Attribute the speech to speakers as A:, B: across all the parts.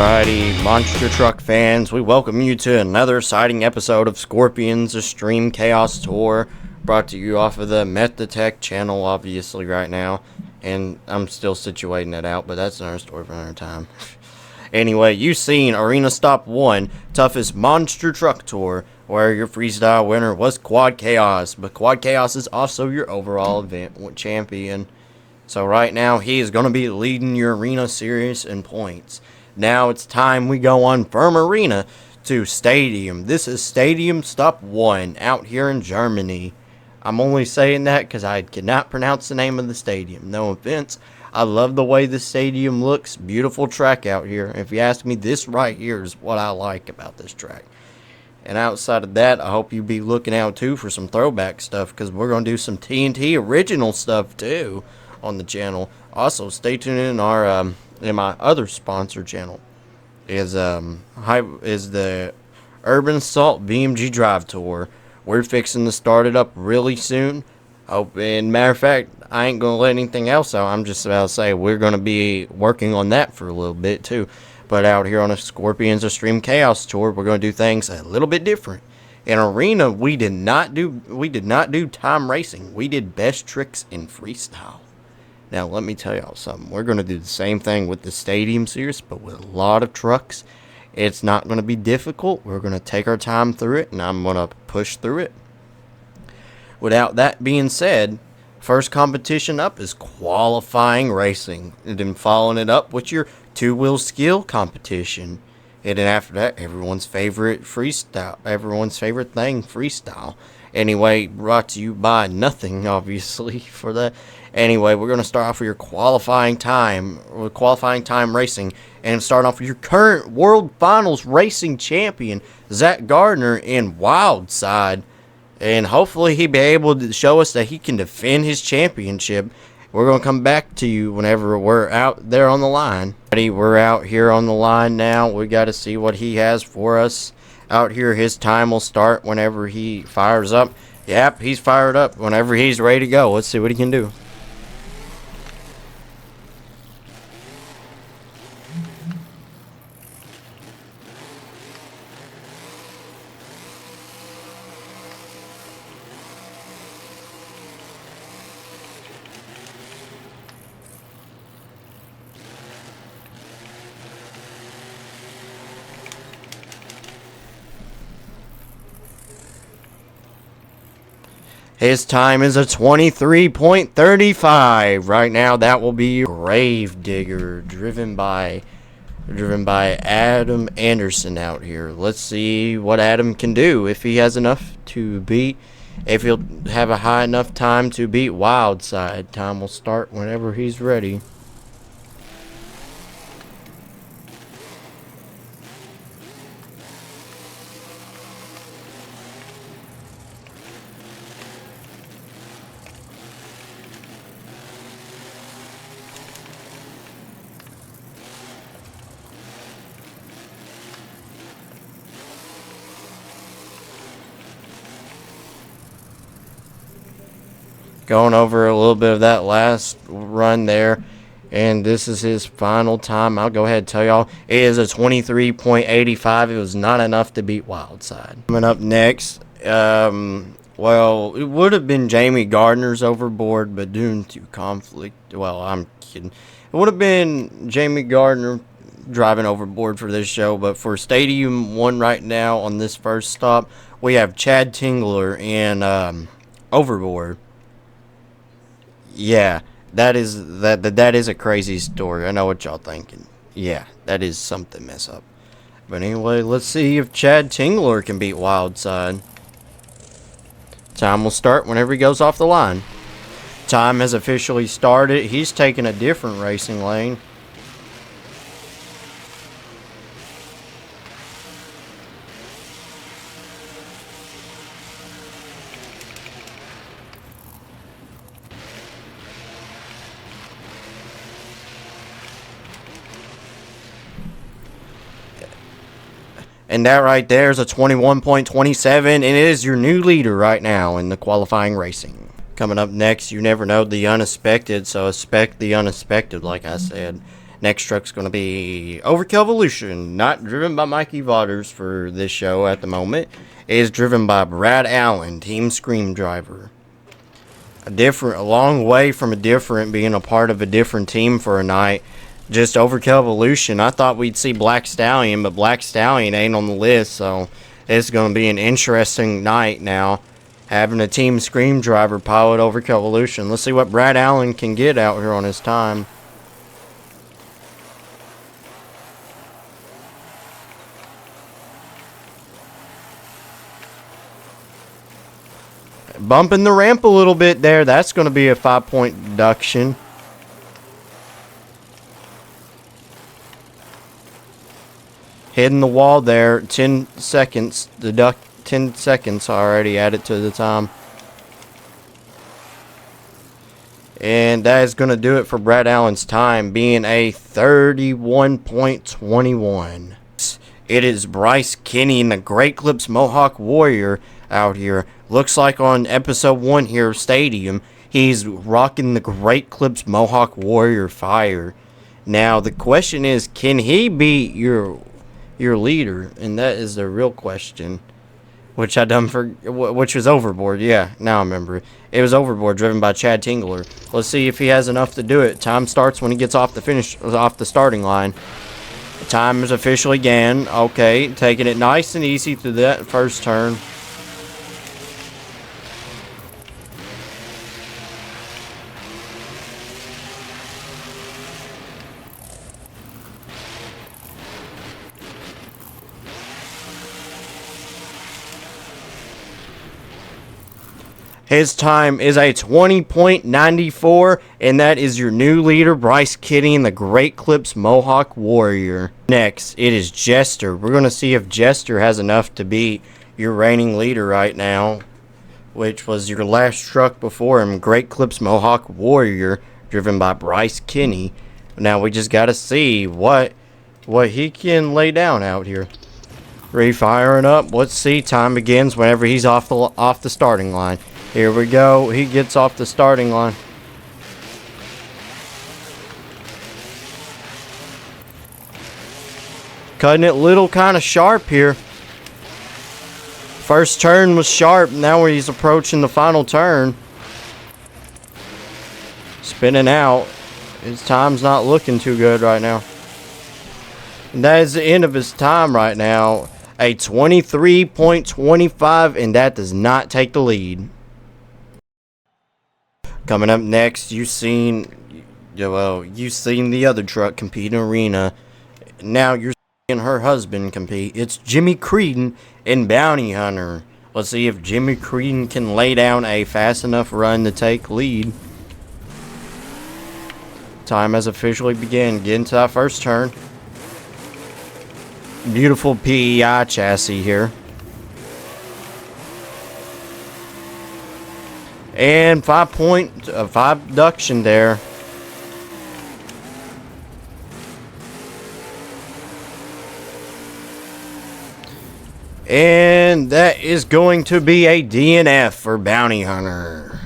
A: Alrighty, Monster Truck fans, we welcome you to another exciting episode of Scorpion's Extreme Chaos Tour, brought to you off of the Methatech channel, obviously, right now. And I'm still situating it out, but that's another story for another time. Anyway, you've seen Arena Stop 1, Toughest Monster Truck Tour, where your freestyle winner was Quad Chaos, but Quad Chaos is also your overall event champion. So right now, he is going to be leading your Arena series in points. Now it's time we go on from Arena to Stadium. This is Stadium Stop 1 out here in Germany. I'm only saying that because I cannot pronounce the name of the stadium. No offense. I love the way the stadium looks. Beautiful track out here. If you ask me, this right here is what I like about this track. And outside of that, I hope you be looking out too for some throwback stuff, because we're going to do some TNT original stuff too on the channel. Also, stay tuned in our in my other sponsor channel is the Urban Assault BMG Drive Tour. We're fixing to start it up really soon. And matter of fact, I ain't gonna let anything else out. I'm just about to say we're gonna be working on that for a little bit too. But out here on a Scorpion's Extreme Chaos Tour, we're gonna do things a little bit different. In Arena, we did not do time racing. We did best tricks in freestyle. Now, let me tell y'all something. We're going to do the same thing with the Stadium series, but with a lot of trucks. It's not going to be difficult. We're going to take our time through it, and I'm going to push through it. Without that being said, first competition up is qualifying racing, and then following it up with your two-wheel skill competition. And then after that, everyone's favorite thing, freestyle. Anyway, brought to you by nothing, obviously, for that. Anyway, we're going to start off with your qualifying time racing, and start off with your current World Finals racing champion, Zach Gardner, in Wildside. And hopefully he'll be able to show us that he can defend his championship. We're going to come back to you whenever we're out there on the line. We're out here on the line now. We got to see what he has for us. Out here, his time will start whenever he fires up. Yep, he's fired up whenever he's ready to go. Let's see what he can do. His time is a 23.35. Right now, that will be Grave Digger, driven by Adam Anderson out here. Let's see what Adam can do. If he has enough to beat, if he'll have a high enough time to beat Wildside. Time will start whenever he's ready. Going over a little bit of that last run there, and this is his final time. I'll go ahead and tell y'all, it is a 23.85. It was not enough to beat Wildside. Coming up next, well, it would have been Jamie Gardner's Overboard, but due to conflict, well, I'm kidding. It would have been Jamie Gardner driving Overboard for this show, but for Stadium 1 right now on this first stop, we have Chad Tingler in Overboard. Yeah, that is a crazy story. I know what y'all thinking. Yeah, that is something mess up. But anyway, let's see if Chad Tingler can beat Wildside. Time will start whenever he goes off the line. Time has officially started. He's taking a different racing lane. And that right there is a 21.27, and it is your new leader right now in the qualifying racing. Coming up next, you never know the unexpected, so expect the unexpected, like I said. Next truck's going to be Overkill Evolution, not driven by Mikey Vaughters for this show at the moment. It is driven by Brad Allen, Team Scream Driver. A long way from being a part of a different team for a night. Just Overkill Evolution. I thought we'd see Black Stallion, but Black Stallion ain't on the list, so it's going to be an interesting night now. Having a Team Scream Driver pilot Overkill Evolution. Let's see what Brad Allen can get out here on his time. Bumping the ramp a little bit there. That's going to be a 5-point deduction. Hitting the wall there. 10 seconds. 10 seconds already added to the time. And that is going to do it for Brad Allen's time, being a 31.21. It is Bryce Kinney and the Great Clips Mohawk Warrior out here. Looks like on episode 1 here, Stadium, he's rocking the Great Clips Mohawk Warrior Fire. Now, the question is, can he beat your leader? And that is the real question. Which which was Overboard. Yeah, now I remember. It was Overboard, driven by Chad Tingler. Let's see if he has enough to do it. Time starts when he gets off the starting line. Time is officially began. Okay, taking it nice and easy through that first turn. His time is a 20.94, and that is your new leader, Bryce Kinney, and the Great Clips Mohawk Warrior. Next, it is Jester. We're going to see if Jester has enough to beat your reigning leader right now, which was your last truck before him, Great Clips Mohawk Warrior, driven by Bryce Kinney. Now we just got to see what he can lay down out here. Refiring up. Let's see. Time begins whenever he's off the starting line. Here we go. He gets off the starting line. Cutting it little kind of sharp here. First turn was sharp. Now he's approaching the final turn. Spinning out. His time's not looking too good right now. And that is the end of his time right now. A 23.25, and that does not take the lead. Coming up next, you've seen the other truck compete in arena. Now you're seeing her husband compete. It's Jimmy Creedon and Bounty Hunter. Let's see if Jimmy Creedon can lay down a fast enough run to take lead. Time has officially begun. Getting to that first turn. Beautiful PEI chassis here. And 5 deduction there. And that is going to be a DNF for Bounty Hunter.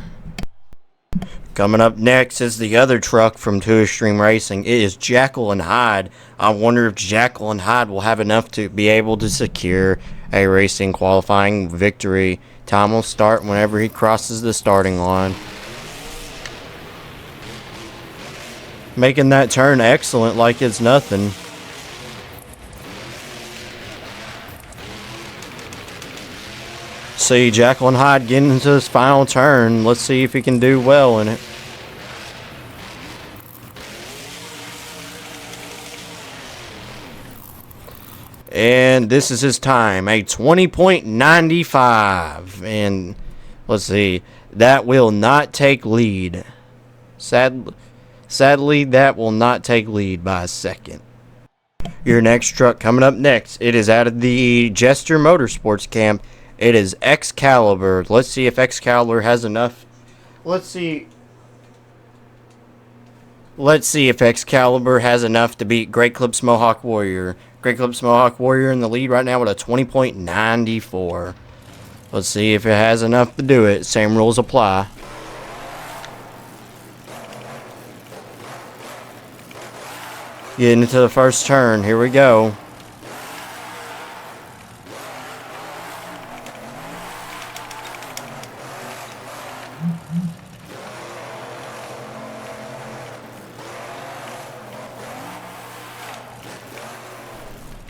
A: Coming up next is the other truck from Two Extreme Racing. It is Jackal and Hyde. I wonder if Jackal and Hyde will have enough to be able to secure a racing qualifying victory. Time will start whenever he crosses the starting line. Making that turn excellent like it's nothing. See Jackal and Hyde getting into his final turn. Let's see if he can do well in it. And this is his time, a 20.95. And let's see, that will not take lead. Sadly, that will not take lead by a second. Your next truck coming up next, it is out of the Jester Motorsports camp. It is Excalibur. Let's see if Excalibur has enough. Let's see if Excalibur has enough to beat Great Clips Mohawk Warrior. Great Clips Mohawk Warrior in the lead right now with a 20.94. Let's see if it has enough to do it. Same rules apply. Getting into the first turn. Here we go.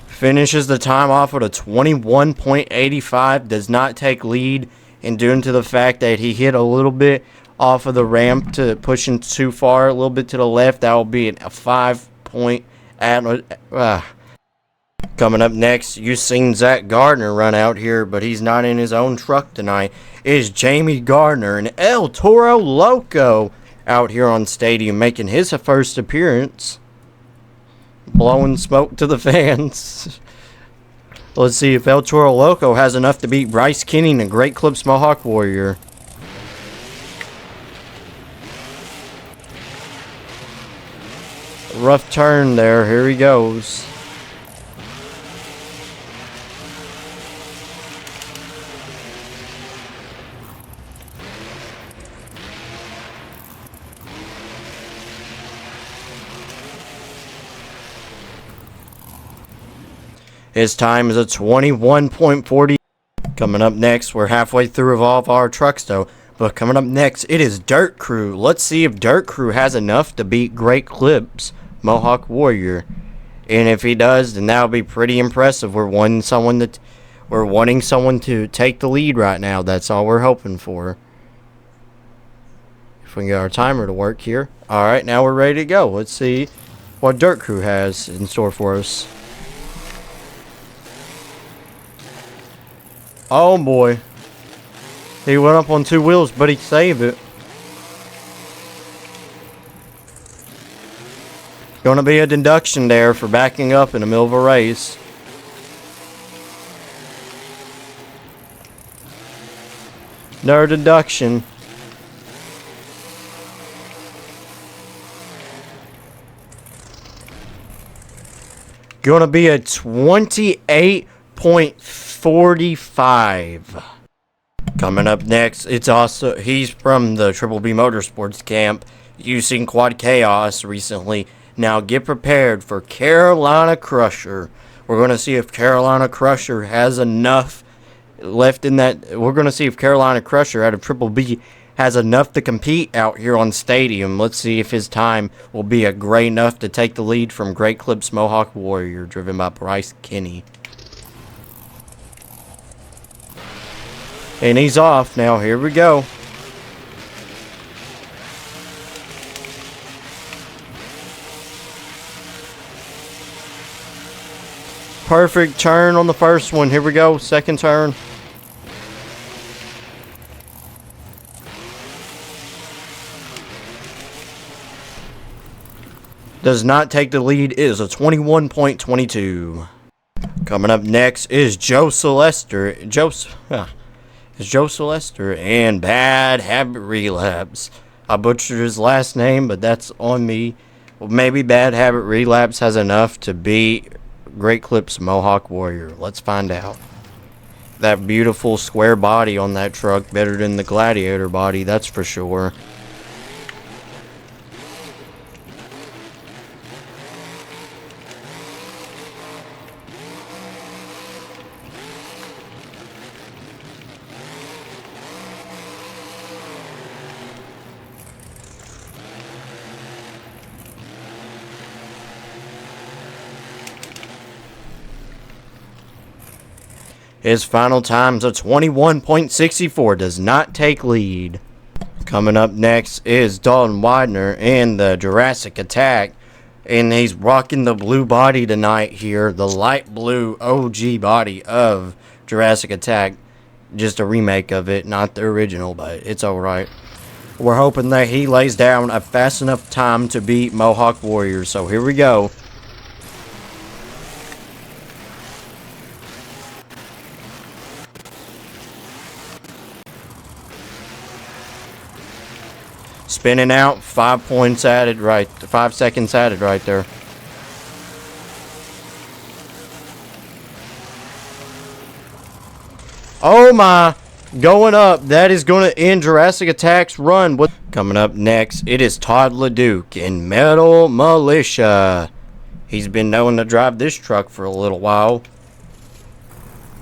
A: Finishes the time off with a 21.85. Does not take lead. And due to the fact that he hit a little bit off of the ramp to pushing too far, a little bit to the left, that will be a 5 point Coming up next, you've seen Zach Gardner run out here, but he's not in his own truck tonight. It is Jamie Gardner and El Toro Loco out here on Stadium, making his first appearance. Blowing smoke to the fans. Let's see if El Toro Loco has enough to beat Bryce Kenny and Great Clips Mohawk Warrior. Rough turn there. Here he goes. His time is a 21.40. Coming up next, we're halfway through of all of our trucks though. But coming up next, it is Dirt Crew. Let's see if Dirt Crew has enough to beat Great Clips Mohawk Warrior. And if he does, then that would be pretty impressive. We're wanting someone to take the lead right now. That's all we're hoping for. If we can get our timer to work here. Alright, now we're ready to go. Let's see what Dirt Crew has in store for us. Oh boy. He went up on two wheels, but he saved it. Gonna be a deduction there for backing up in the middle of a race. No deduction. Gonna be a 28.45. Coming up next, he's from the Triple B Motorsports camp, using Quad Chaos recently. Now get prepared for Carolina Crusher. We're going to see if Carolina Crusher has enough left in that. We're going to see if Carolina Crusher out of Triple B has enough to compete out here on Stadium. Let's see if his time will be great enough to take the lead from Great Clips Mohawk Warrior, driven by Bryce Kenny. And he's off now. Here we go. Perfect turn on the first one. Here we go. Second turn. Does not take the lead. It is a 21.22. Coming up next is Joe Celester. It's Joe Celester and Bad Habit Relapse. I butchered his last name, but that's on me. Well, maybe Bad Habit Relapse has enough to beat Great Clips Mohawk Warrior. Let's find out. That beautiful square body on that truck, better than the Gladiator body, that's for sure. His final time's a 21.64, does not take lead. Coming up next is Dalton Widener and the Jurassic Attack. And he's rocking the blue body tonight here, the light blue OG body of Jurassic Attack. Just a remake of it, not the original, but it's alright. We're hoping that he lays down a fast enough time to beat Mohawk Warrior, so here we go. Spinning out, 5 points added right, 5 seconds added right there. Oh my, going up. That is going to end Jurassic Attack's run. Coming up next, it is Todd LeDuc in Metal Militia. He's been known to drive this truck for a little while.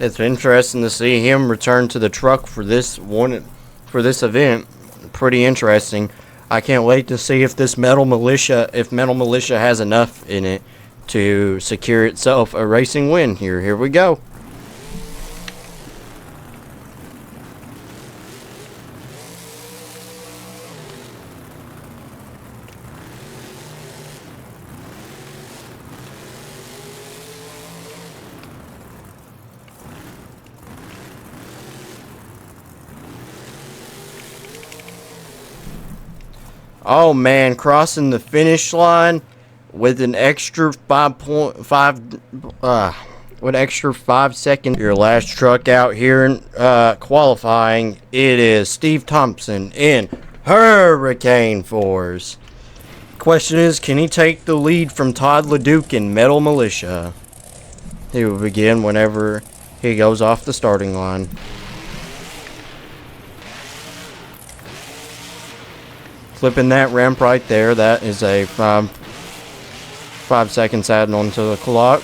A: It's interesting to see him return to the truck for this event. Pretty interesting. I can't wait to see if Metal Militia has enough in it to secure itself a racing win. Here we go. Oh man, crossing the finish line with an extra 5 seconds. Your last truck out here in qualifying, it is Steve Thompson in Hurricane Force. Question is, can he take the lead from Todd LeDuc in Metal Militia? He will begin whenever he goes off the starting line. Flipping that ramp right there. That is a 5 seconds added onto the clock.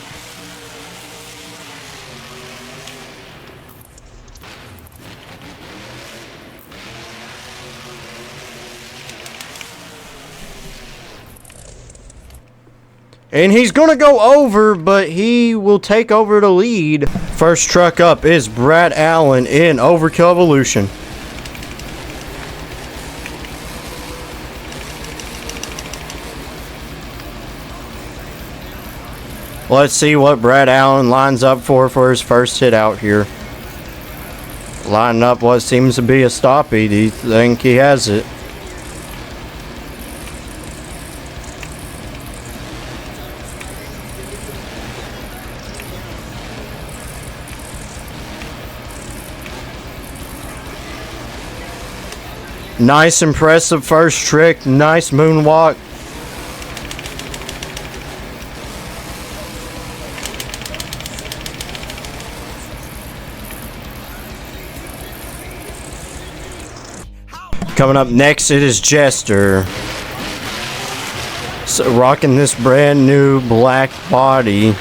A: And he's going to go over, but he will take over the lead. First truck up is Brad Allen in Overkill Evolution. Let's see what Brad Allen lines up for his first hit out here. Lining up what seems to be a stoppie. Do you think he has it? Nice, impressive first trick. Nice moonwalk. Coming up next, it is Jester. So, rocking this brand new black body.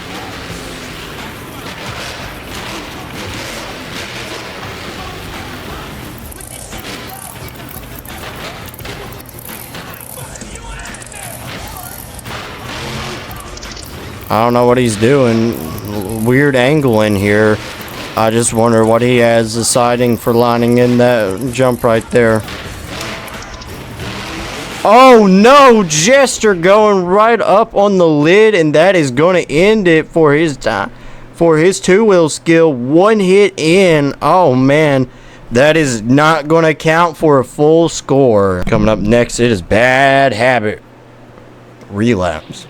A: I don't know what he's doing. Weird angle in here. I just wonder what he has deciding for lining in that jump right there. Oh no, Jester going right up on the lid, and that is going to end it for his time. For his two-wheel skill, one hit in. Oh man, that is not going to count for a full score. Coming up next, it is Bad Habit Relapse.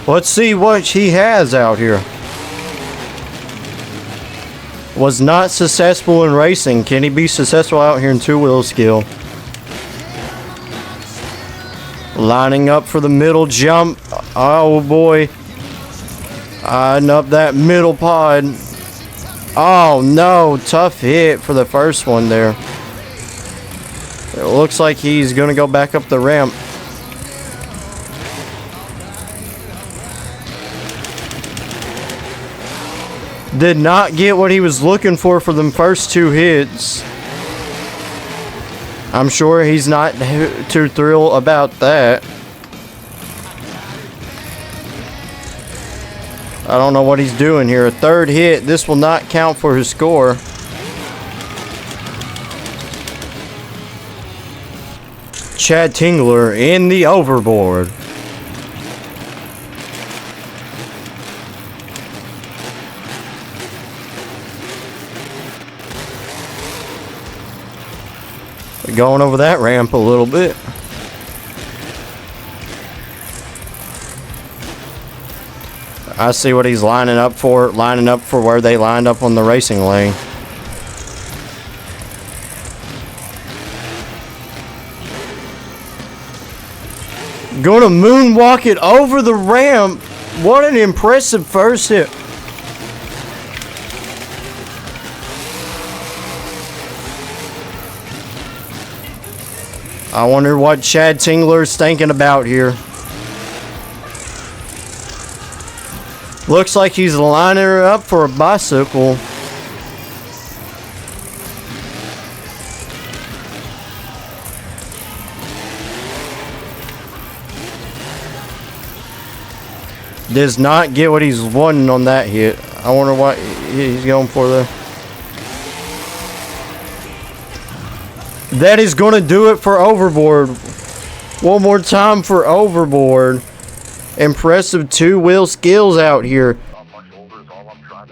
A: Let's see what he has out here. Was not successful in racing. Can he be successful out here in two-wheel skill? Lining up for the middle jump. Oh boy. Eyeing up that middle pod. Oh no, tough hit for the first one there. It looks like he's going to go back up the ramp. Did not get what he was looking for them first two hits. I'm sure he's not too thrilled about that. I don't know what he's doing here. A third hit. This will not count for his score. Chad Tingler in the overboard. Going over that ramp a little bit. I see what he's lining up for where they lined up on the racing lane. Going to moonwalk it over the ramp. What an impressive first hit. I wonder what Chad Tingler's thinking about here. Looks like he's lining her up for a bicycle. Does not get what he's wanting on that hit. I wonder what he's going for there. That is going to do it for Overboard. One more time for Overboard. Impressive two-wheel skills out here.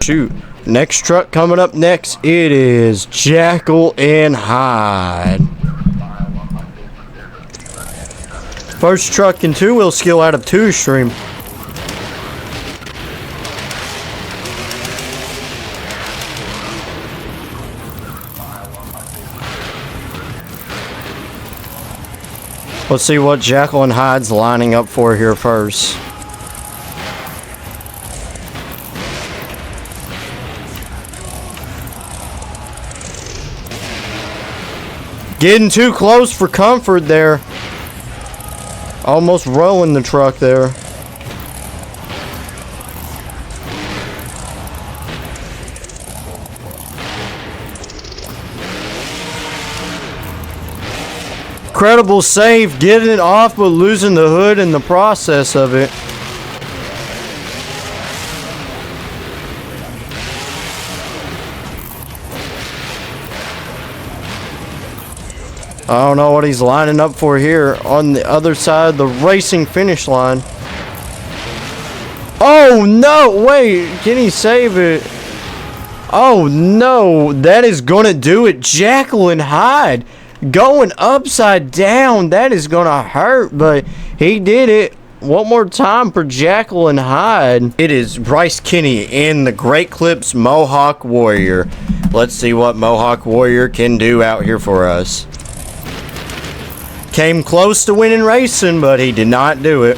A: Shoot. Next truck coming up next. It is Jackal and Hyde. First truck and two-wheel skill out of two stream. Let's see what Jackal and Hyde's lining up for here first. Getting too close for comfort there. Almost rolling the truck there. Incredible save, getting it off but losing the hood in the process of it. I don't know what he's lining up for here on the other side of the racing finish line. Oh no, wait, can he save it? Oh no, that is gonna do it. Jackal and Hyde going upside down. That is gonna hurt, but he did it. One more time for Jackal and Hyde. It is Bryce Kinney in the Great Clips Mohawk Warrior. Let's see what Mohawk Warrior can do out here for us. Came close to winning racing, but he did not do it.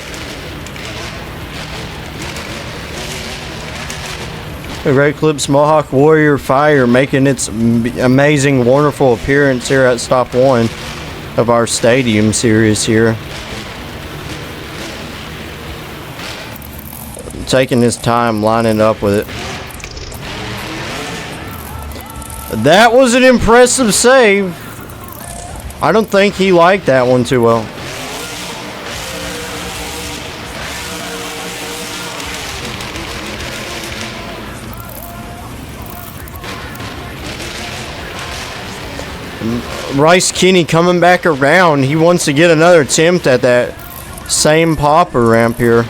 A: The Great Clips Mohawk Warrior Fire making its amazing, wonderful appearance here at Stop 1 of our stadium series here. Taking his time lining up with it. That was an impressive save. I don't think he liked that one too well. Bryce Kinney coming back around. He wants to get another attempt at that same popper ramp here.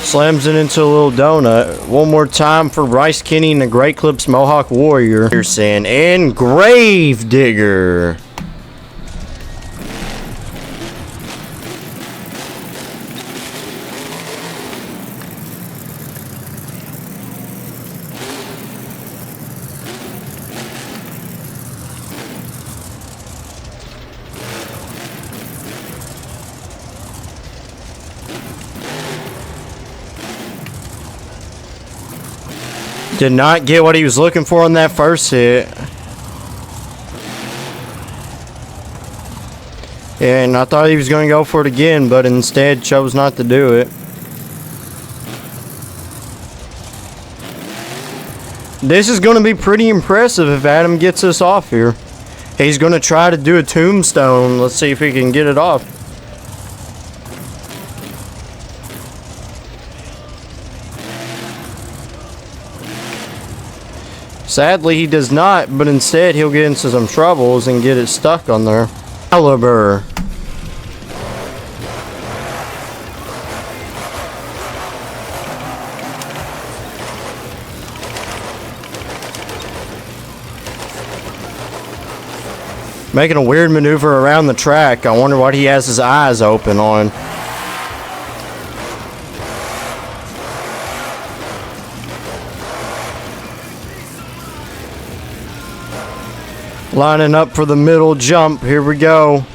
A: Slams it into a little donut. One more time for Bryce Kinney and the Great Clips Mohawk Warrior. Pearson and Grave Digger. Did not get what he was looking for on that first hit. And I thought he was going to go for it again, but instead chose not to do it. This is going to be pretty impressive if Adam gets us off here. He's going to try to do a tombstone. Let's see if he can get it off. Sadly, he does not, but instead he'll get into some troubles and get it stuck on there. Caliber. Making a weird maneuver around the track. I wonder what he has his eyes open on. Lining up for the middle jump. Here we go.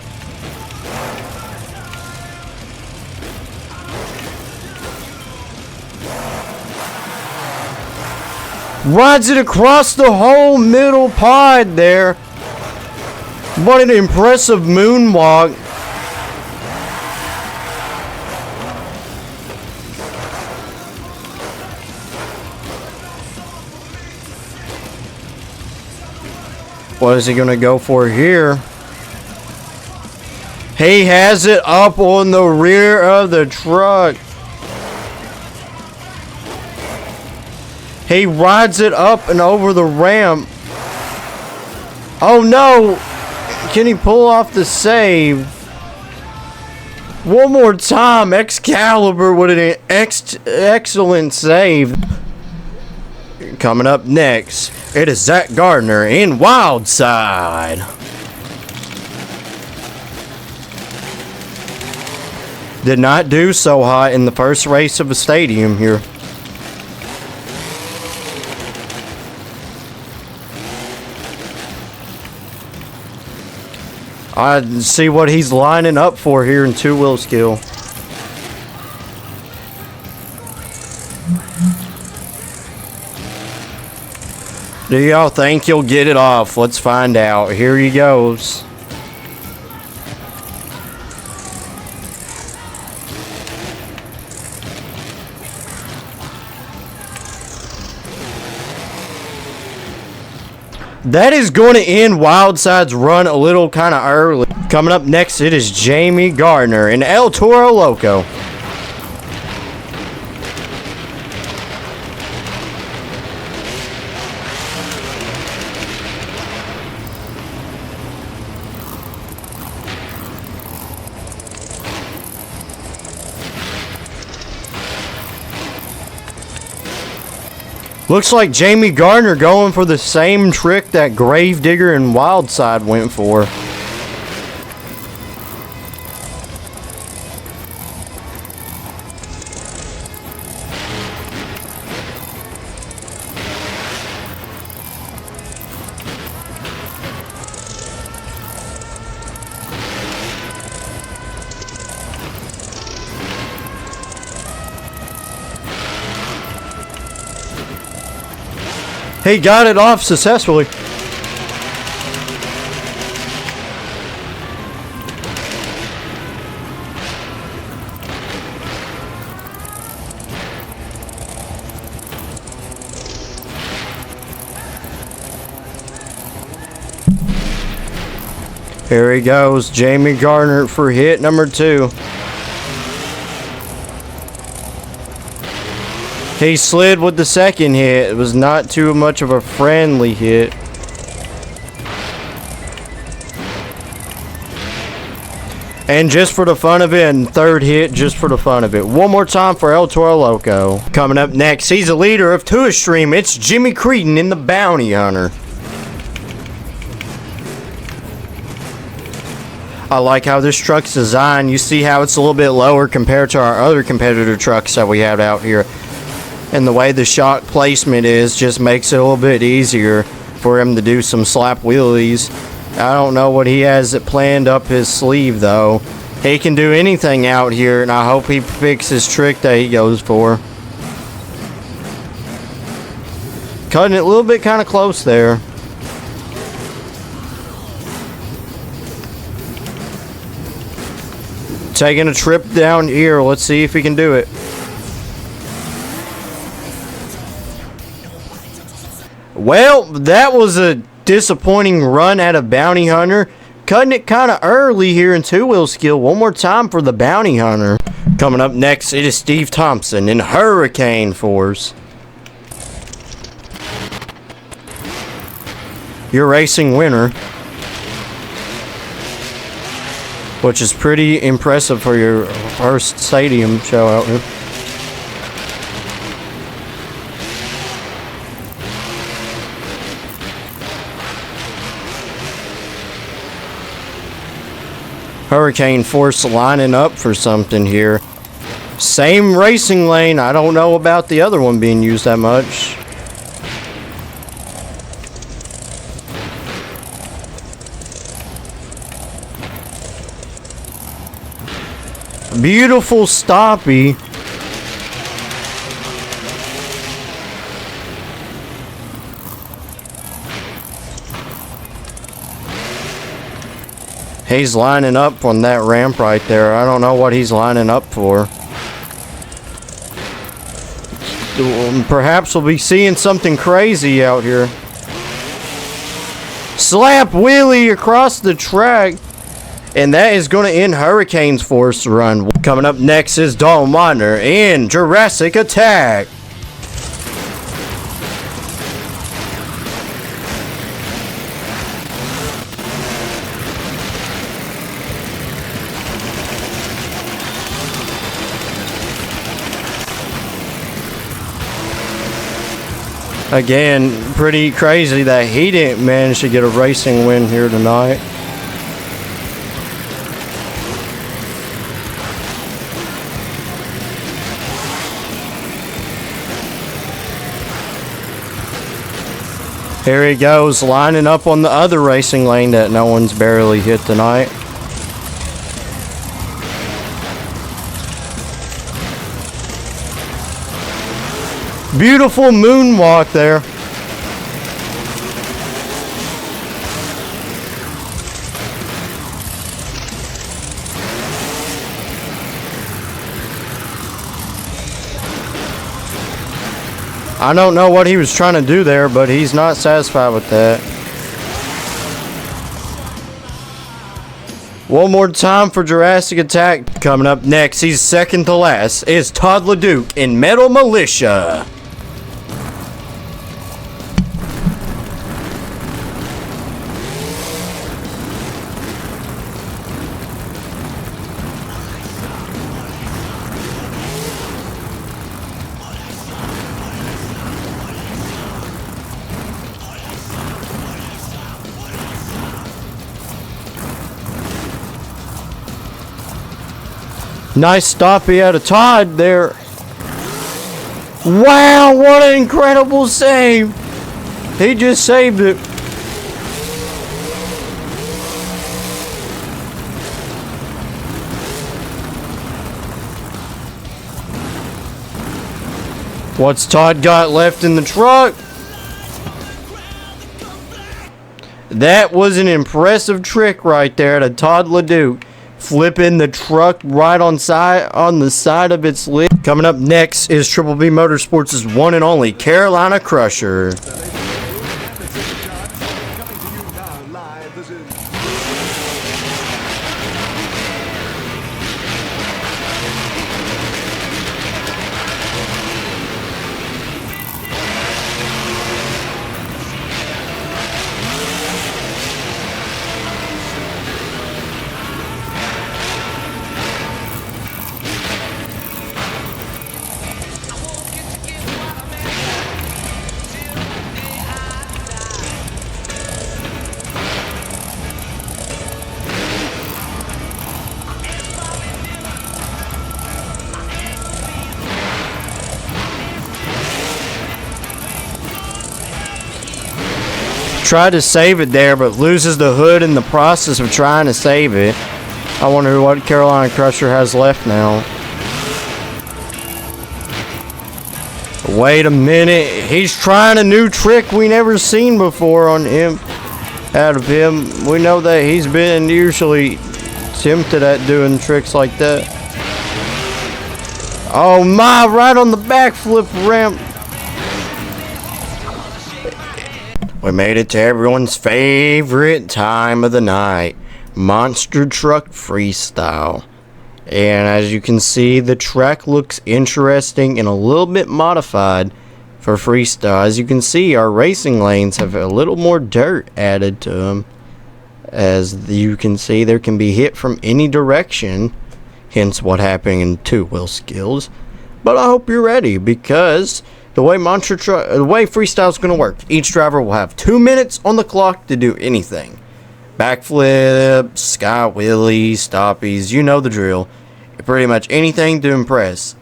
A: Rides it across the whole middle pod there. What an impressive moonwalk. What is he going to go for here? He has it up on the rear of the truck. He rides it up and over the ramp. Oh no! Can he pull off the save? One more time. Excalibur with an excellent save. Coming up next, it is Zach Gardner in Wildside. Did not do so hot in the first race of the stadium here. I see what he's lining up for here in two-wheel skill. Do y'all think he'll get it off? Let's find out. Here he goes. That is going to end Wildside's run a little kind of early. Coming up next, it is Jamie Gardner in El Toro Loco. Looks like Jamie Gardner going for the same trick that Gravedigger and Wildside went for. He got it off successfully. Here he goes, Jamie Gardner for hit number 2. He slid with the second hit. It was not too much of a friendly hit. And just for the fun of it, and third hit just for the fun of it. One more time for El Toro Loco. Coming up next, he's a leader of To Extreme. It's Jimmy Creedon in the Bounty Hunter. I like how this truck's designed. You see how it's a little bit lower compared to our other competitor trucks that we have out here. And the way the shock placement is just makes it a little bit easier for him to do some slap wheelies. I don't know what he has it planned up his sleeve though. He can do anything out here, and I hope he picks his trick that he goes for. Cutting it a little bit kind of close there. Taking a trip down here. Let's see if he can do it. Well, that was a disappointing run at a Bounty Hunter. Cutting it kind of early here in two-wheel skill. One more time for the Bounty Hunter. Coming up next, it is Steve Thompson in Hurricane Force. Your racing winner. Which is pretty impressive for your first stadium show out here. Hurricane Force lining up for something here. Same racing lane. I don't know about the other one being used that much. Beautiful stoppie. He's lining up on that ramp right there. I don't know what he's lining up for. Perhaps we'll be seeing something crazy out here. Slap wheelie across the track. And that is going to end Hurricane's forced run. Coming up next is Dawn Miner in Jurassic Attack. Again, pretty crazy that he didn't manage to get a racing win here tonight. Here he goes, lining up on the other racing lane that no one's barely hit tonight. Beautiful moonwalk there. I don't know what he was trying to do there, but he's not satisfied with that. One more time for Jurassic Attack. Coming up next, he's second to last, is Todd LeDuc in Metal Militia. Nice stoppie out of Todd there. Wow, what an incredible save. He just saved it. What's Todd got left in the truck? That was an impressive trick right there to Todd LeDuc. Flipping the truck right on the side of its lid. Coming up next is Triple B Motorsports' one and only Carolina Crusher. Tried to save it there, but loses the hood in the process of trying to save it. I wonder what Carolina Crusher has left now. Wait a minute. He's trying a new trick we never seen before on him. Out of him. We know that he's been usually tempted at doing tricks like that. Oh my, right on the backflip ramp. We made it to everyone's favorite time of the night, Monster Truck Freestyle. And as you can see, the track looks interesting and a little bit modified for freestyle. As you can see, our racing lanes have a little more dirt added to them. As you can see, there can be hit from any direction, hence what happened in two-wheel skills. But I hope you're ready, because the way freestyle is going to work, each driver will have 2 minutes on the clock to do anything. Backflips, sky wheelies, stoppies, you know the drill. Pretty much anything to impress.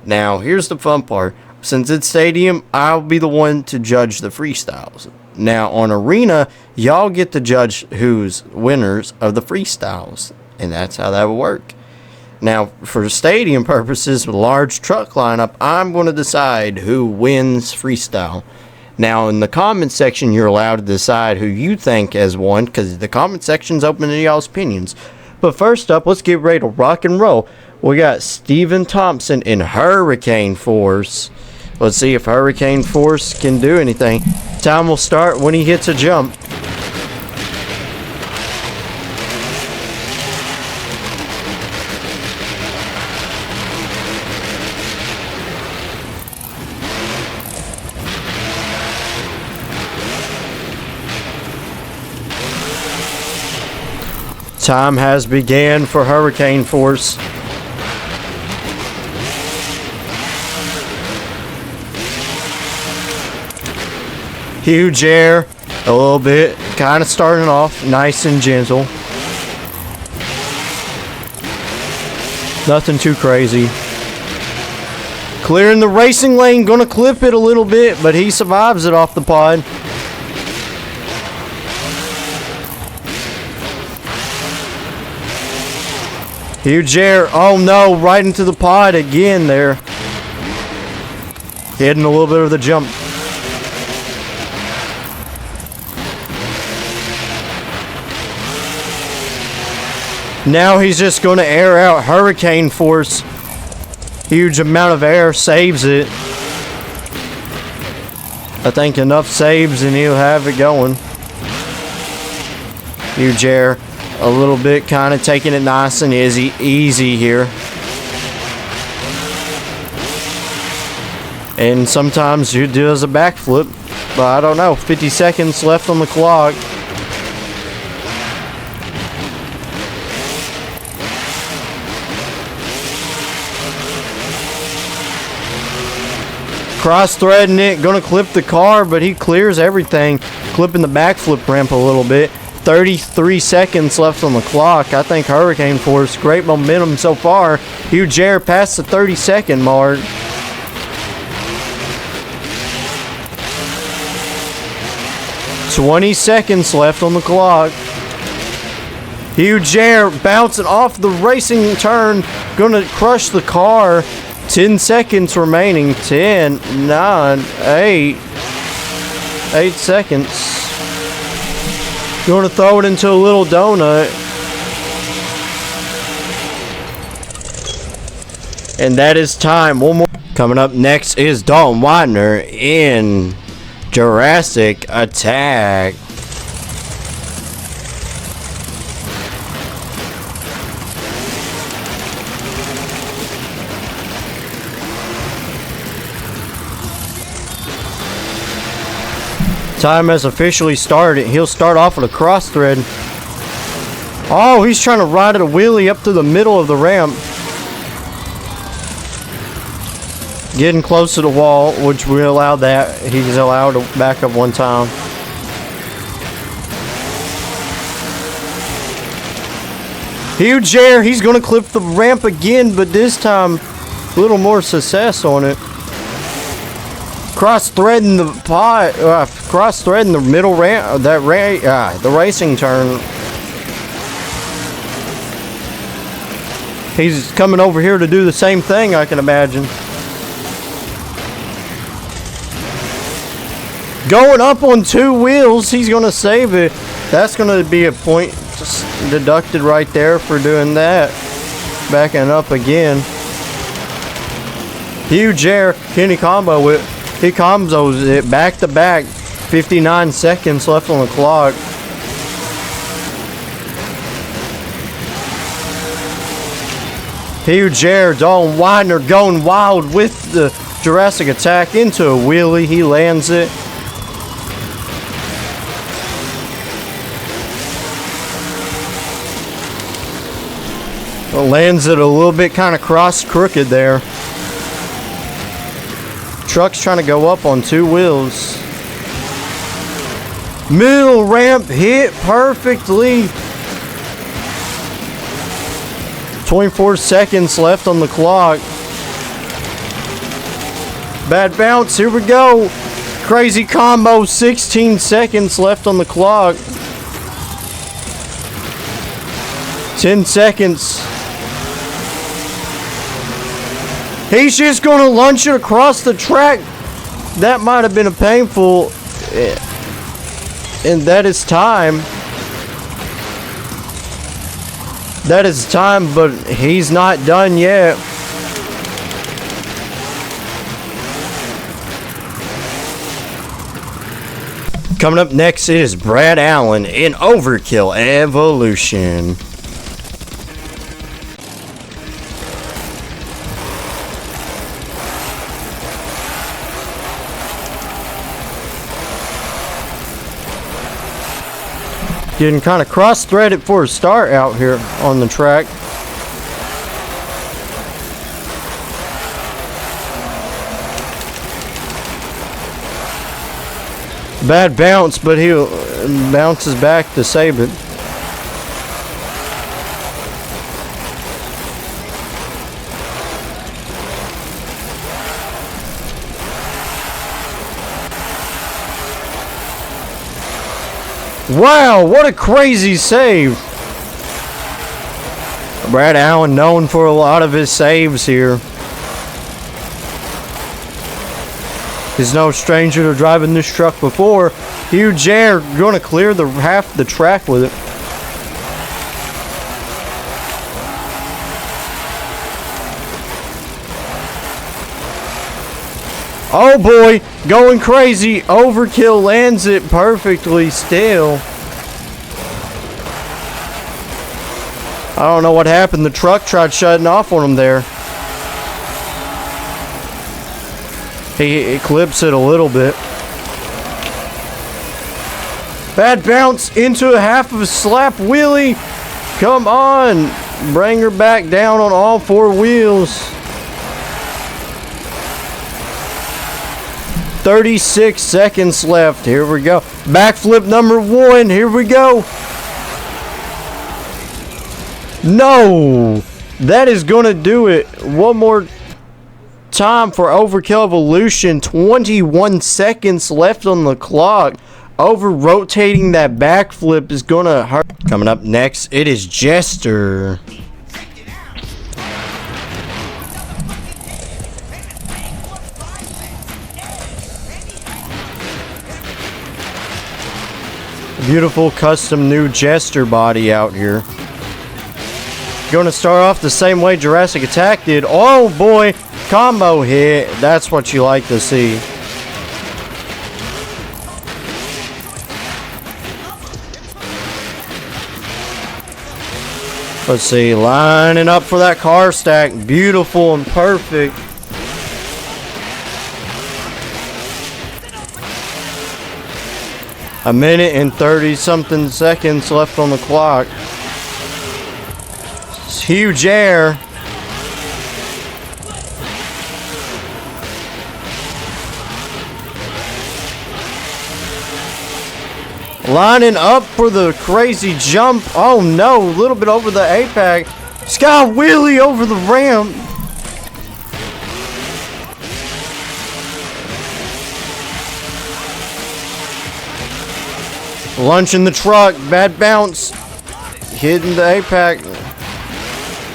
A: Now, here's the fun part. Since it's stadium, I'll be the one to judge the freestyles. Now, on arena, y'all get to judge who's winners of the freestyles. And that's how that will work. Now, for stadium purposes, with a large truck lineup, I'm going to decide who wins freestyle. Now, in the comment section, you're allowed to decide who you think has won, because the comment section's open to y'all's opinions. But first up, let's get ready to rock and roll. We got Steven Thompson in Hurricane Force. Let's see if Hurricane Force can do anything. Time will start when he hits a jump. Time has began for Hurricane Force. Huge air, a little bit, kind of starting off nice and gentle. Nothing too crazy. Clearing the racing lane, gonna clip it a little bit, but he survives it off the pod. Huge air. Oh no, right into the pod again there. Hitting a little bit of the jump. Now he's just going to air out Hurricane Force. Huge amount of air, saves it. I think enough saves and he'll have it going. Huge air. A little bit, kind of taking it nice and easy here. And sometimes you do as a backflip, but I don't know. 50 seconds left on the clock. Cross-threading it, gonna clip the car, but he clears everything. Clipping the backflip ramp a little bit. 33 seconds left on the clock. I think Hurricane Force, great momentum so far. Huge air past the 30-second mark. "20 seconds left on the clock. Huge air bouncing off the racing turn. Gonna crush the car. 10 seconds remaining. 10, 9, 8. 8 seconds. You want to throw it into a little donut. And that is time. One more. Coming up next is Dalton Widener in Jurassic Attack. Time has officially started. He'll start off with a cross thread. Oh, he's trying to ride a wheelie up to the middle of the ramp. Getting close to the wall, which we allow that. He's allowed to back up one time. Huge air. He's going to clip the ramp again, but this time a little more success on it. Cross-threading the pod, cross-threading the middle ramp, the racing turn. He's coming over here to do the same thing, I can imagine. Going up on two wheels, he's going to save it. That's going to be a point deducted right there for doing that. Backing up again. Huge air. Can he combo it? He combos it back to back. 59 seconds left on the clock. Huge air. Dalton Widener going wild with the Jurassic Attack into a wheelie. He lands it. Lands it a little bit kind of crooked there. Truck's trying to go up on two wheels. Middle ramp hit perfectly. 24 seconds left on the clock. Bad bounce. Here we go. Crazy combo. 16 seconds left on the clock. 10 seconds. He's just gonna launch it across the track. That might have been a painful, and that is time. That is time, but he's not done yet. Coming up next, it is Brad Allen in Overkill Evolution. Getting kind of cross-threaded for a start out here on the track. Bad bounce, but he bounces back to save it. Wow, what a crazy save. Brad Allen known for a lot of his saves here. He's no stranger to driving this truck before. Huge air, going to clear the half the track with it. Oh boy, going crazy. Overkill lands it perfectly still. I don't know what happened. The truck tried shutting off on him there. He clips it a little bit. Bad bounce into a half of a slap wheelie. Come on. Bring her back down on all four wheels. 36 seconds left. Here we go. Backflip number 1. Here we go. No. That is going to do it. One more time for Overkill Evolution. 21 seconds left on the clock. Over rotating that backflip is going to hurt. Coming up next, it is Jester. Beautiful custom new Jester body out here. Going to start off the same way Jurassic Attack did. Oh boy, combo hit. That's what you like to see. Let's see, lining up for that car stack. Beautiful and perfect. A minute and 30 something seconds left on the clock. It's huge air. Lining up for the crazy jump. Oh no, a little bit over the apex. Sky wheelie over the ramp. Launching the truck, bad bounce, hitting the apex.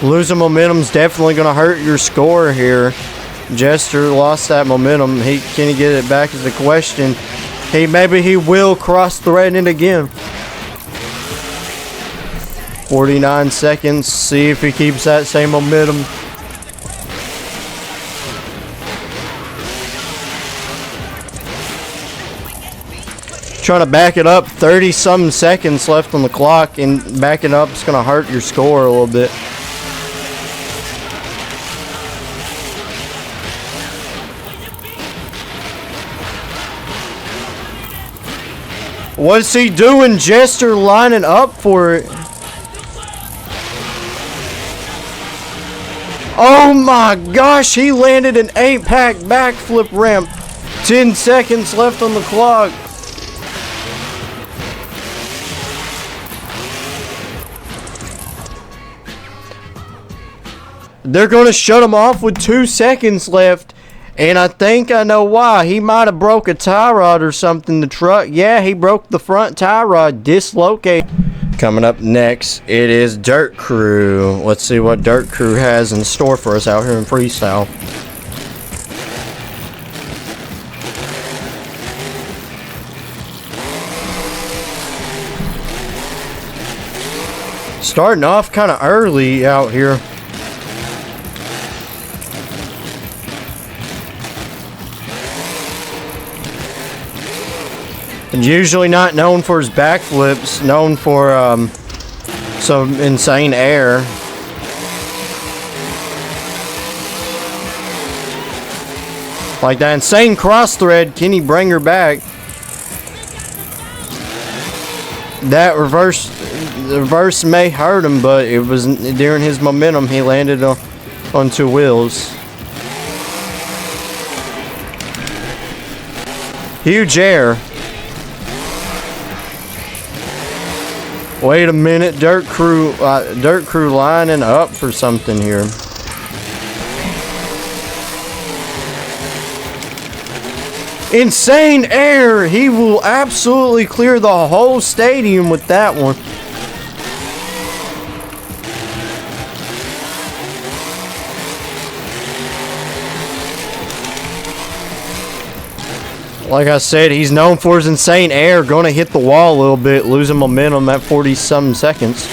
A: Losing momentum's definitely going to hurt your score here. Jester lost that momentum. Can he get it back is the question. Maybe he will cross-thread it again. 49 seconds. See if he keeps that same momentum. Trying to back it up. 30-some seconds left on the clock, and backing up is going to hurt your score a little bit. What's he doing? Jester lining up for it. Oh my gosh, he landed an 8-pack backflip ramp. 10 seconds left on the clock. They're going to shut him off with 2 seconds left. And I think I know why. He might have broke a tie rod or something. The truck, yeah, he broke the front tie rod, dislocated. Coming up next, it is Dirt Crew. Let's see what Dirt Crew has in store for us out here in freestyle. Starting off kind of early out here. And usually not known for his backflips, known for some insane air. Like that insane cross thread, can he bring her back? That reverse may hurt him, but it was during his momentum he landed on two wheels. Huge air. Wait a minute, Dirt Crew lining up for something here. Insane air! He will absolutely clear the whole stadium with that one. Like I said, he's known for his insane air. Going to hit the wall a little bit, losing momentum at 40-some seconds.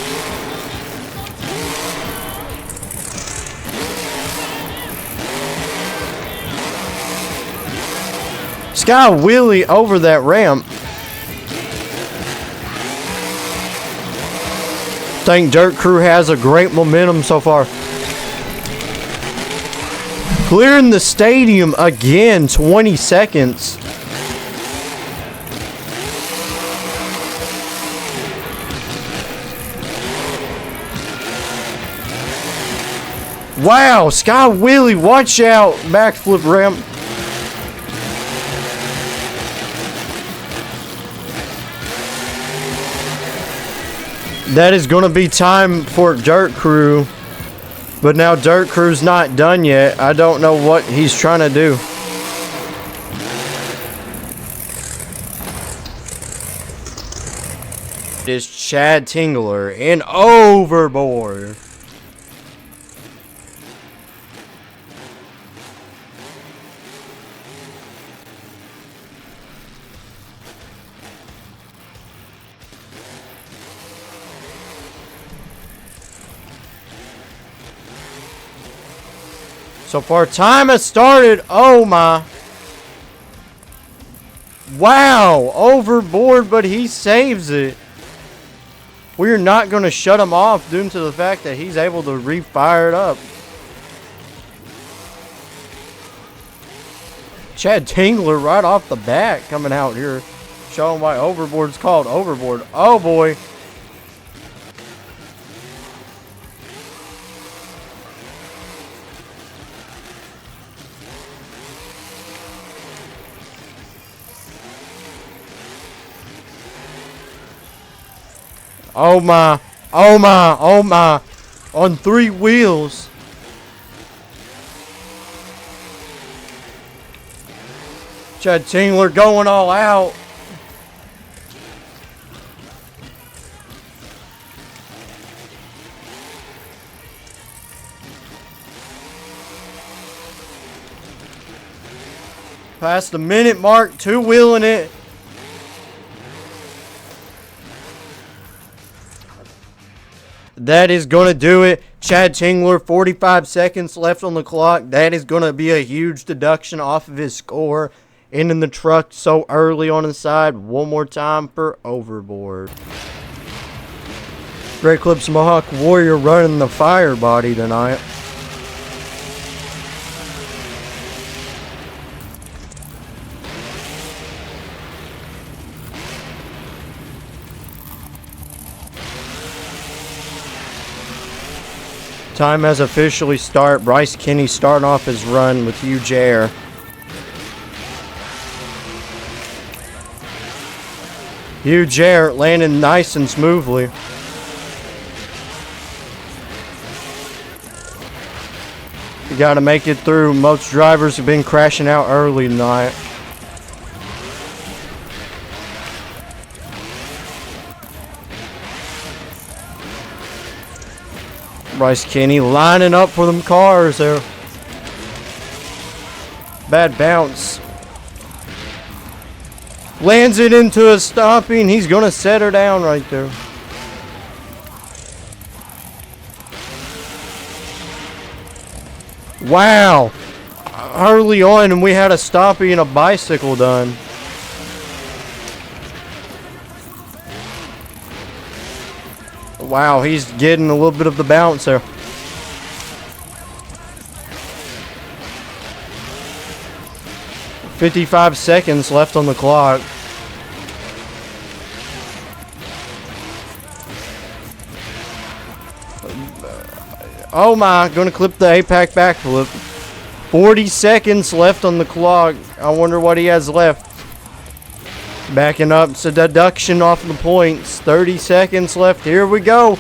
A: Sky wheelie over that ramp. I think Dirt Crew has a great momentum so far. Clearing the stadium again, 20 seconds. Wow, Sky wheelie, watch out, backflip ramp. That is going to be time for Dirt Crew. But now Dirt Crew's not done yet. I don't know what he's trying to do. It is Chad Tingler and Overboard. So far, time has started. Oh my. Wow. Overboard, but he saves it. We're not going to shut him off due to the fact that he's able to re-fire it up. Chad Tingler right off the bat coming out here. Showing why Overboard's called Overboard. Oh boy. Oh my, oh my, oh my, on three wheels. Chad Tingler going all out. Past the minute mark, two-wheeling it. That is going to do it. Chad Tingler, 45 seconds left on the clock. That is going to be a huge deduction off of his score. Ending the truck so early on the side. One more time for Overboard. Great Clips Mohawk Warrior running the fire body tonight. Time has officially started. Bryce Kenny starting off his run with huge air. Huge air, landing nice and smoothly. You got to make it through. Most drivers have been crashing out early tonight. Bryce Kenny lining up for them cars there. Bad bounce. Lands it into a stopping. He's going to set her down right there. Wow. Early on, and we had a stoppie and a bicycle done. Wow, he's getting a little bit of the bounce there. "55 seconds left on the clock. Oh my, gonna clip the APAC backflip. 40 seconds left on the clock. I wonder what he has left. Backing up, it's a deduction off the points. 30 seconds left. Here we go.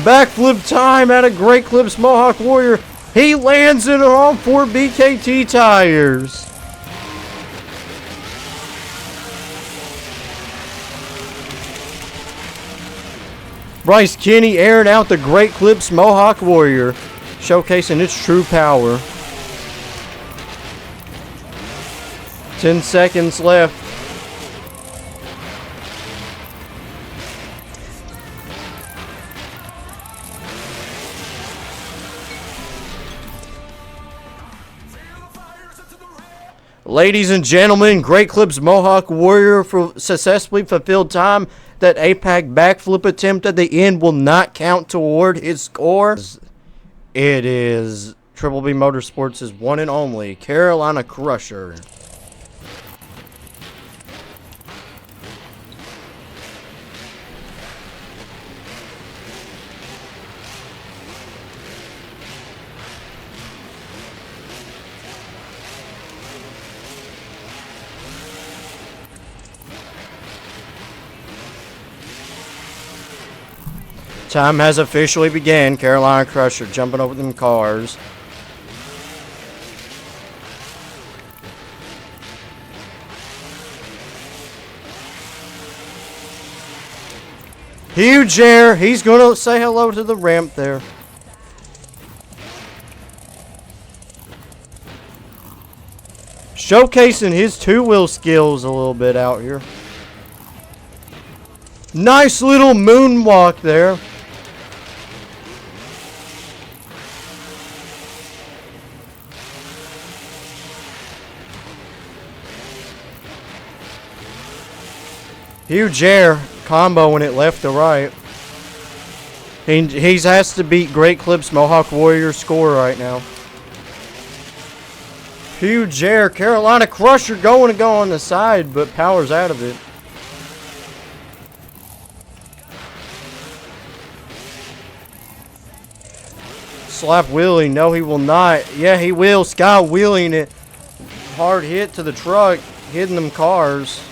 A: Backflip time at a Great Clips Mohawk Warrior. He lands it on 4 BKT tires. Bryce Kenny airing out the Great Clips Mohawk Warrior, showcasing its true power. 10 seconds left. Ladies and gentlemen, Great Clips Mohawk Warrior successfully fulfilled time. That APAC backflip attempt at the end will not count toward his score. It is Triple B Motorsports' one and only Carolina Crusher. Time has officially begun. Carolina Crusher jumping over them cars. Huge air. He's going to say hello to the ramp there. Showcasing his two-wheel skills a little bit out here. Nice little moonwalk there. Huge air combo when it left to right. He has to beat Great Clips Mohawk Warrior score right now. Huge air. Carolina Crusher going to go on the side, but power's out of it. Slap wheelie. No, he will not. Yeah, he will. Sky wheeling it. Hard hit to the truck, hitting them cars.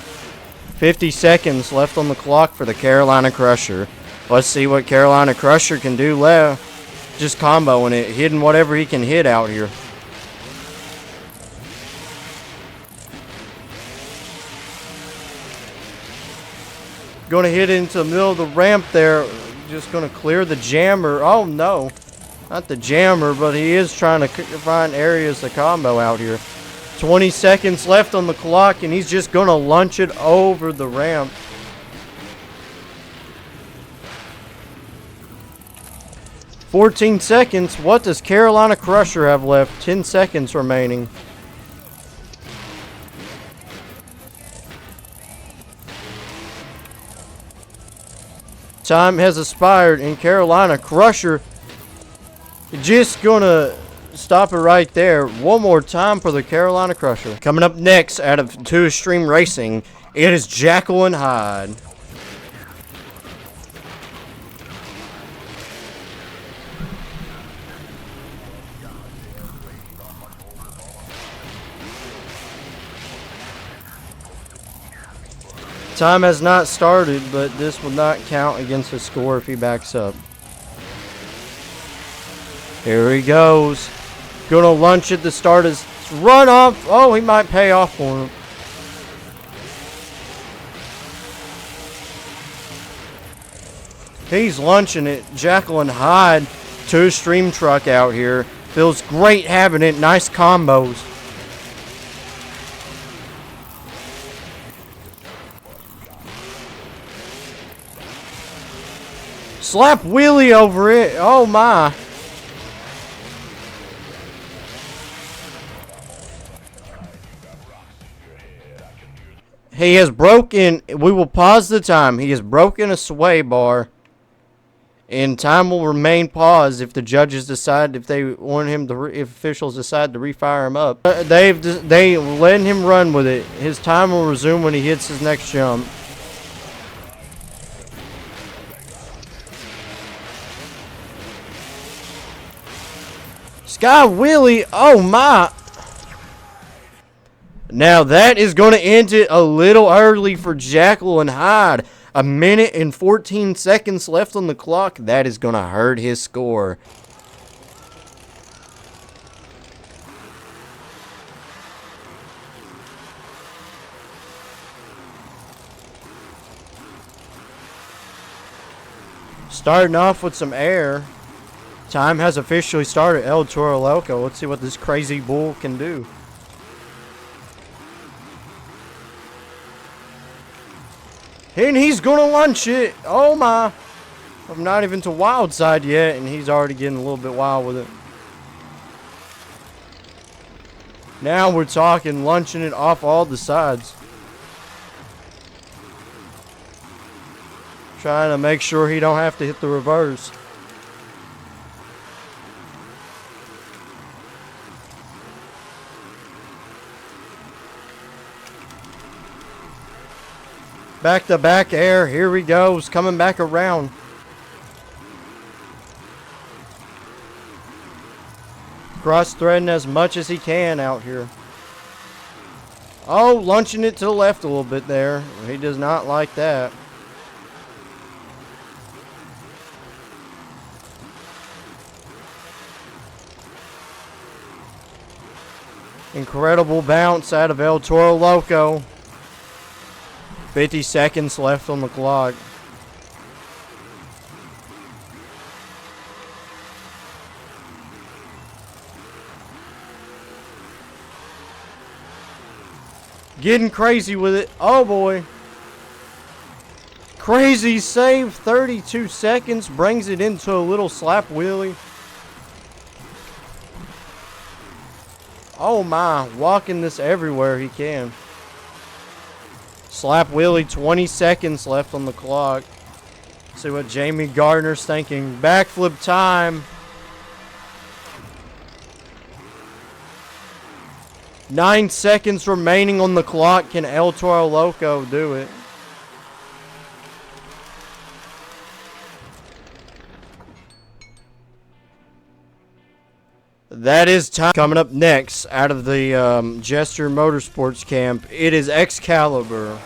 A: 50 seconds left on the clock for the Carolina Crusher. Let's see what Carolina Crusher can do left. Just comboing it, hitting whatever he can hit out here. Going to hit into the middle of the ramp there. Just going to clear the jammer. Oh no, not the jammer, but he is trying to find areas to combo out here. 20 seconds left on the clock, and he's just going to launch it over the ramp. "14 seconds. What does Carolina Crusher have left? 10 seconds remaining. Time has expired, and Carolina Crusher just going to stop it right there. One more time for the Carolina Crusher. Coming up next out of 2 Extreme Racing, it is Jacqueline Hyde. Time has not started, but this will not count against his score if he backs up. Here he goes. Gonna launch at the start his run off. Oh, he might pay off for him. He's launching it. Jacqueline Hyde to a stream truck out here. Feels great having it. Nice combos. Slap wheelie over it. Oh my. He has broken, we will pause the time. He has broken a sway bar. And time will remain paused if the judges decide, if they want him to, if officials decide to refire him up. They letting him run with it. His time will resume when he hits his next jump. Sky wheelie, oh my. Now that is going to end it a little early for Jekyll and Hyde. 1 minute and 14 seconds left on the clock. That is going to hurt his score. Starting off with some air. Time has officially started. El Toro Loco. Let's see what this crazy bull can do. And he's going to lunch it. Oh my. I'm not even to wild side yet, and he's already getting a little bit wild with it. Now we're talking lunching it off all the sides. Trying to make sure he don't have to hit the reverse. Back to back air. Here he goes. Coming back around. Cross threading as much as he can out here. Oh, launching it to the left a little bit there. He does not like that. Incredible bounce out of El Toro Loco. 50 seconds left on the clock. Getting crazy with it. Oh boy. Crazy save. 32 seconds. Brings it into a little slap wheelie. Oh my. Walking this everywhere he can. Slap wheelie, 20 seconds left on the clock. See what Jamie Gardner's thinking. Backflip time. 9 seconds remaining on the clock. Can El Toro Loco do it? That is time. Coming up next out of the Jester Motorsports camp, it is Excalibur.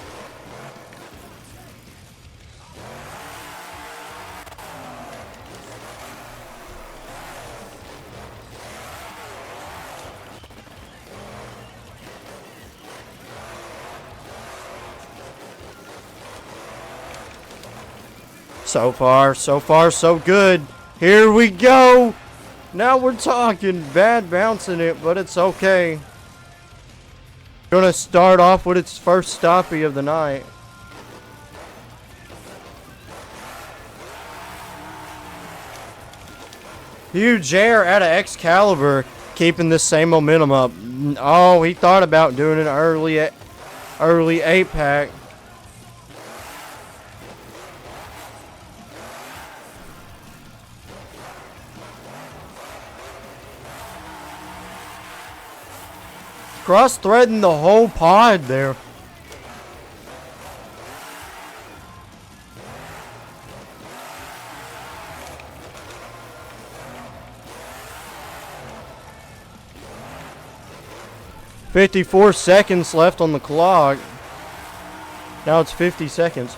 A: So far, so good. Here we go. Now we're talking. Bad bouncing it, but it's okay. Gonna start off with its first stoppie of the night. Huge air out of Excalibur, keeping this same momentum up. Oh, he thought about doing an early 8-pack. Cross-threading the whole pod there. "54 seconds left on the clock. Now it's 50 seconds.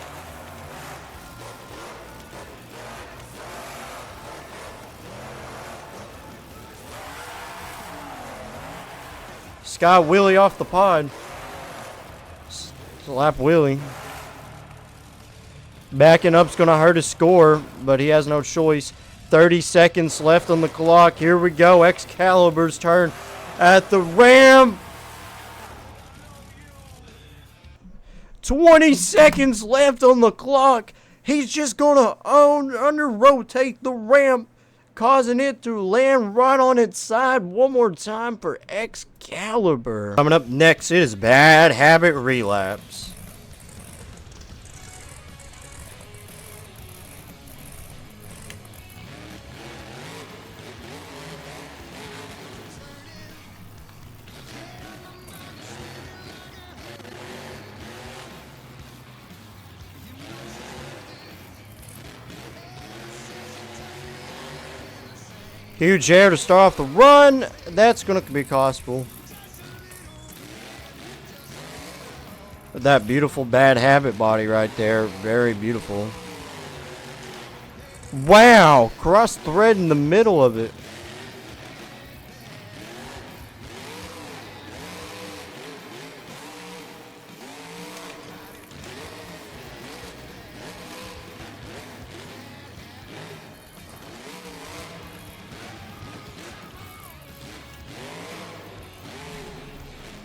A: Sky wheelie off the pod. Slap wheelie. Backing up's going to hurt his score, but he has no choice. 30 seconds left on the clock. Here we go. Excalibur's turn at the ramp. 20 seconds left on the clock. He's just going to under-rotate the ramp, causing it to land right on its side one more time for Excalibur. Coming up next, it is Bad Habit Relapse. Huge air to start off the run. That's going to be costful. That beautiful Bad Habit body right there. Very beautiful. Wow. Cross thread in the middle of it.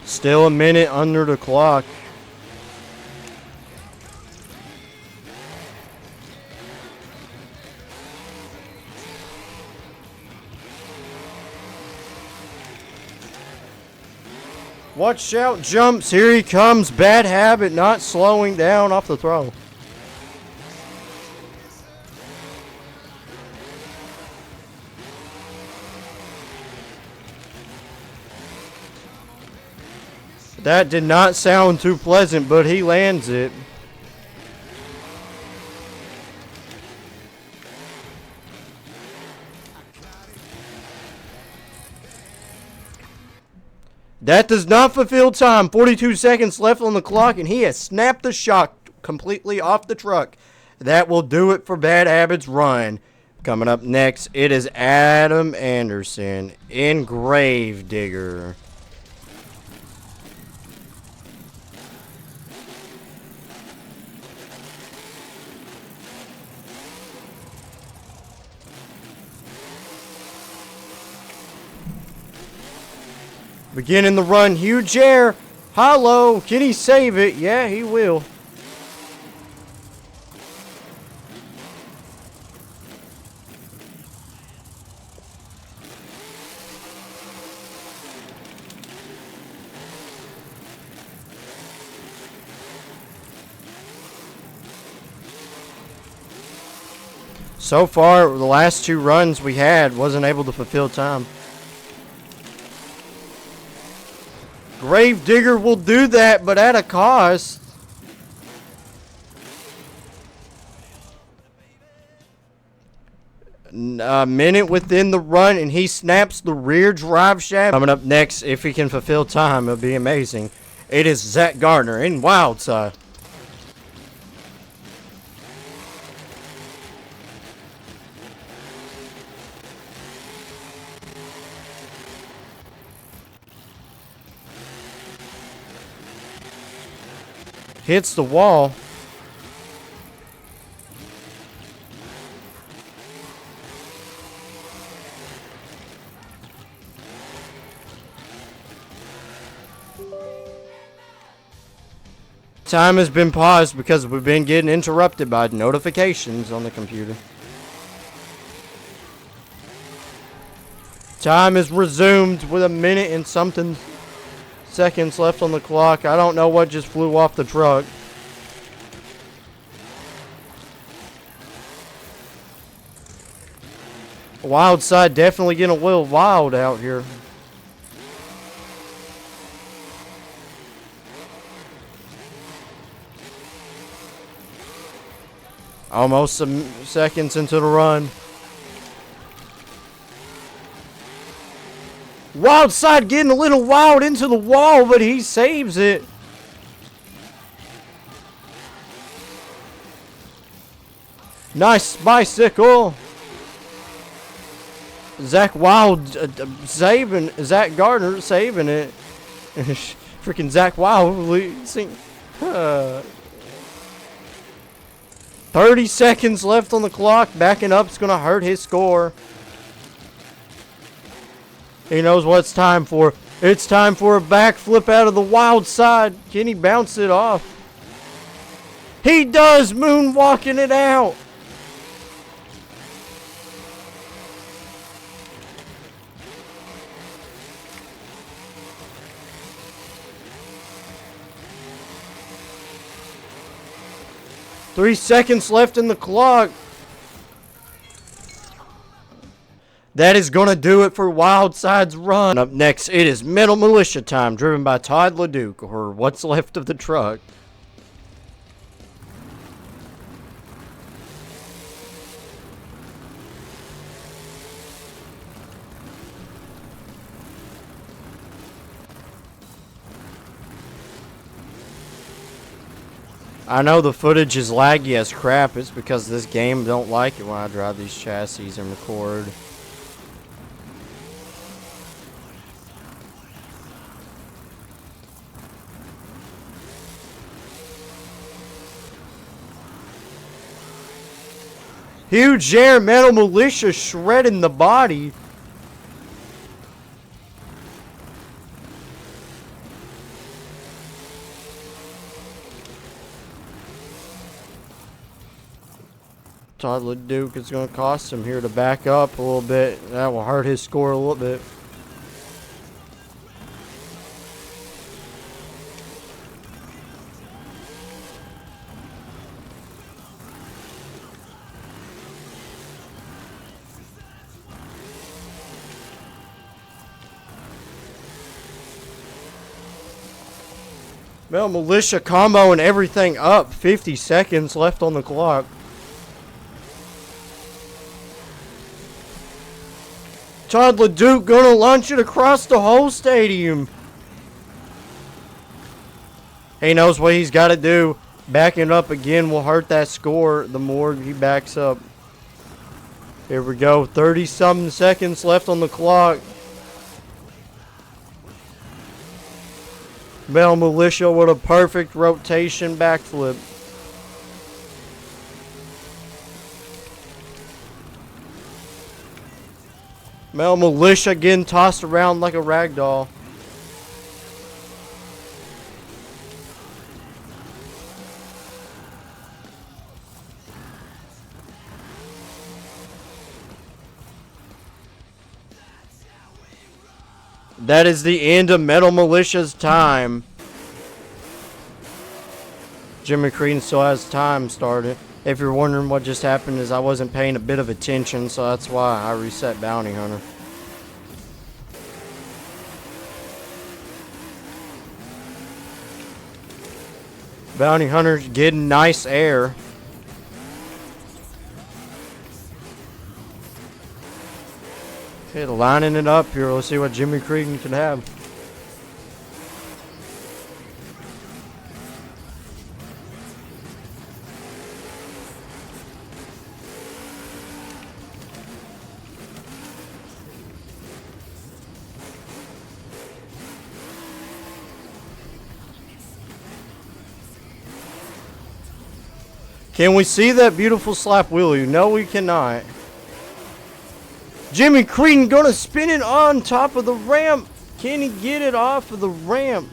A: Still a minute under the clock. Watch out, jumps. Here he comes. Bad Habit, not slowing down off the throw. That did not sound too pleasant, but he lands it. That does not fulfill time. 42 seconds left on the clock, and he has snapped the shock completely off the truck. That will do it for Bad Habit's run. Coming up next, it is Adam Anderson in Grave Digger. Beginning the run, huge air, hollow. Can he save it? Yeah, he will. So far, the last two runs we had wasn't able to fulfill time. Grave Digger will do that, but at a cost. A minute within the run, and he snaps the rear drive shaft. Coming up next, if he can fulfill time, it'll be amazing. It is Zach Gardner in Wildside. Hits the wall. Time has been paused because we've been getting interrupted by notifications on the computer. Time is resumed with a minute and something seconds left on the clock. I don't know what just flew off the truck. Wild side definitely getting a little wild out here. Almost some seconds into the run. Wild side getting a little wild into the wall, but he saves it. Nice bicycle. Zach Wild saving, Zach Gardner saving it. Freaking Zach Wild. 30 seconds left on the clock. Backing up's going to hurt his score. He knows what it's time for. It's time for a backflip out of the wild side. Can he bounce it off? He does, moonwalking it out. Three seconds left in the clock. That is going to do it for Wildside's run. Up next, it is Metal Militia time, driven by Todd LeDuc, or what's left of the truck. I know the footage is laggy as crap. It's because this game don't like it when I drive these chassis and record. Huge air, Metal Militia shredding the body. Todd LeDuc is going to cost him here to back up a little bit. That will hurt his score a little bit. Well, Militia comboing everything up. 50 seconds left on the clock. Todd LeDuc gonna launch it across the whole stadium. He knows what he's got to do. Backing up again will hurt that score the more he backs up. Here we go. 30-something seconds left on the clock. Metal Militia with a perfect rotation backflip. Metal Militia getting tossed around like a rag doll. That is the end of Metal Militia's time. Jimmy Crean still has time started. If you're wondering what just happened, is I wasn't paying a bit of attention, so that's why I reset Bounty Hunter. Bounty Hunter's getting nice air. Okay, lining it up here. Let's see what Jimmy Crean can have. Can we see that beautiful slap wheelie? No, we cannot. Jimmy Crean gonna spin it on top of the ramp. Can he get it off of the ramp?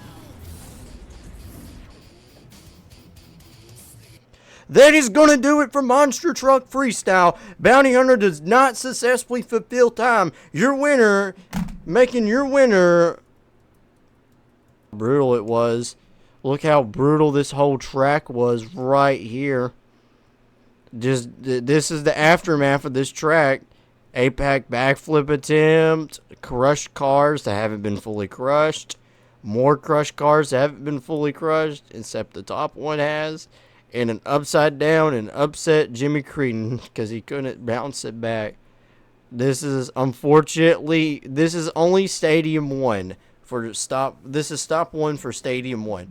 A: That is gonna do it for Monster Truck Freestyle. Bounty Hunter does not successfully fulfill time. Your winner, making your winner. Brutal it was. Look how brutal this whole track was right here. Just this is the aftermath of this track. APAC backflip attempt, crushed cars that haven't been fully crushed, more crushed cars that haven't been fully crushed, except the top one has, and an upside down and upset Jimmy Crean because he couldn't bounce it back. This is unfortunately, this is only Stadium 1 for stop. This is stop 1 for Stadium 1.